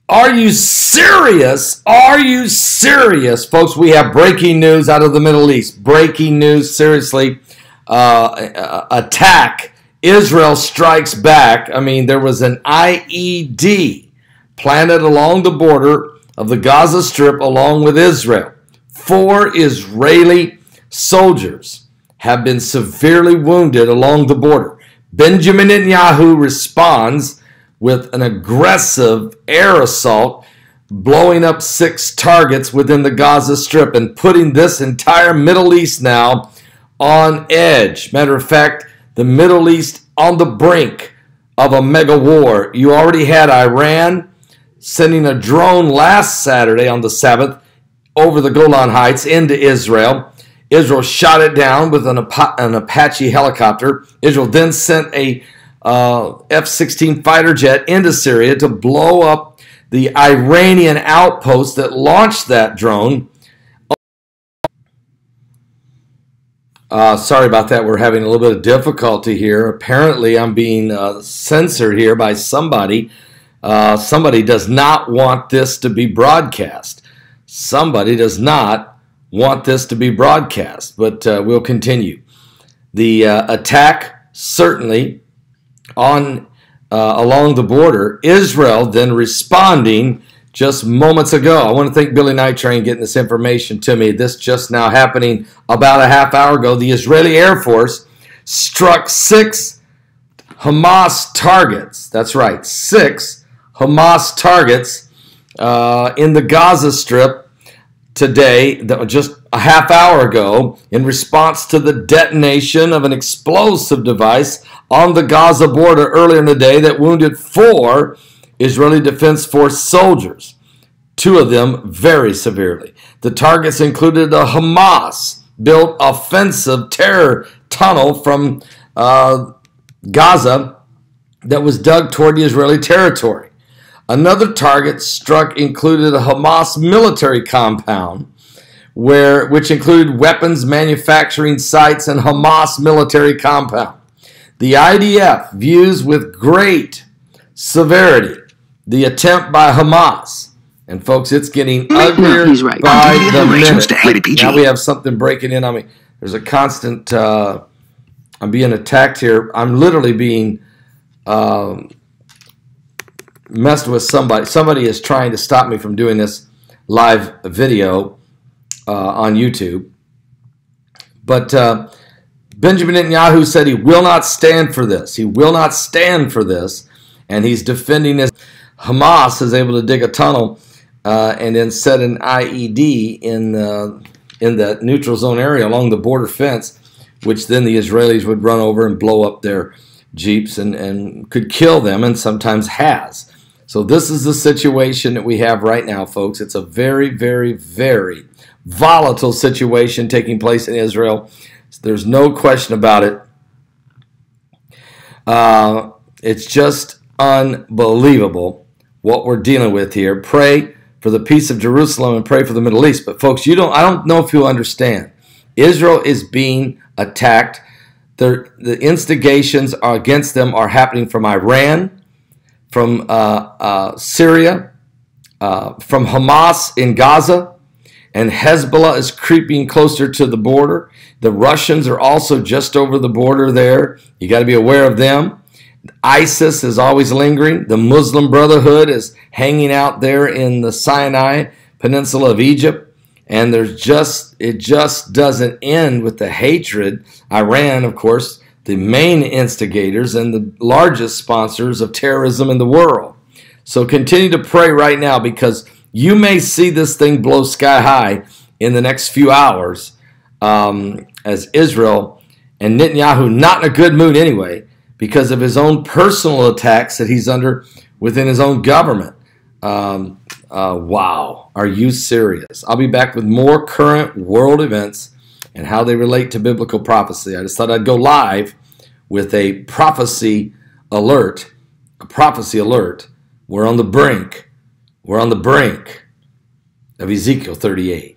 Are you serious? Are you serious? Folks, we have breaking news out of the Middle East. Breaking news, seriously. Attack. Israel strikes back. I mean, there was an IED planted along the border of the Gaza Strip along with Israel. 4 Israeli soldiers have been severely wounded along the border. Benjamin Netanyahu responds with an aggressive air assault, blowing up 6 targets within the Gaza Strip and putting this entire Middle East now on edge. Matter of fact, the Middle East on the brink of a mega war. You already had Iran sending a drone last Saturday on the 7th over the Golan Heights into Israel. Israel shot it down with an Apache helicopter. Israel then sent a F-16 fighter jet into Syria to blow up the Iranian outpost that launched that drone. Sorry about that. We're having a little bit of difficulty here. Apparently, I'm being censored here by somebody. Somebody does not want this to be broadcast. Somebody does not want this to be broadcast, but we'll continue. The attack certainly on along the border. Israel then responding just moments ago. I want to thank Billy Night Train getting this information to me. This just now happening about a half hour ago. The Israeli Air Force struck 6 Hamas targets. That's right, 6 Hamas targets in the Gaza Strip today, just a half hour ago, in response to the detonation of an explosive device on the Gaza border earlier in the day that wounded 4 Israeli Defense Force soldiers, 2 of them very severely. The targets included a Hamas-built offensive terror tunnel from Gaza that was dug toward the Israeli territory. Another target struck included a Hamas military compound, which included weapons manufacturing sites and Hamas military compound. The IDF views with great severity the attempt by Hamas. And folks, it's getting uglier by the minute. Now we have something breaking in on me. There's a constant, I'm being attacked here. I'm literally being messed with somebody. Somebody is trying to stop me from doing this live video on YouTube. But Benjamin Netanyahu said he will not stand for this. He will not stand for this. And he's defending this. Hamas is able to dig a tunnel and then set an IED in the neutral zone area along the border fence, which then the Israelis would run over and blow up their jeeps and could kill them, and sometimes has. So this is the situation that we have right now, folks. It's a very, very, very volatile situation taking place in Israel. There's no question about it. It's just unbelievable what we're dealing with here. Pray for the peace of Jerusalem and pray for the Middle East. But folks, I don't know if you understand. Israel is being attacked. The instigations against them are happening from Iran, from Syria, from Hamas in Gaza, and Hezbollah is creeping closer to the border. The Russians are also just over the border there. You got to be aware of them. ISIS is always lingering. The Muslim Brotherhood is hanging out there in the Sinai Peninsula of Egypt. And it just doesn't end with the hatred. Iran, of course, the main instigators and the largest sponsors of terrorism in the world. So continue to pray right now, because you may see this thing blow sky high in the next few hours as Israel and Netanyahu, not in a good mood anyway, because of his own personal attacks that he's under within his own government. Wow, are you serious? I'll be back with more current world events and how they relate to biblical prophecy. I just thought I'd go live with a prophecy alert. A prophecy alert. We're on the brink. We're on the brink of Ezekiel 38.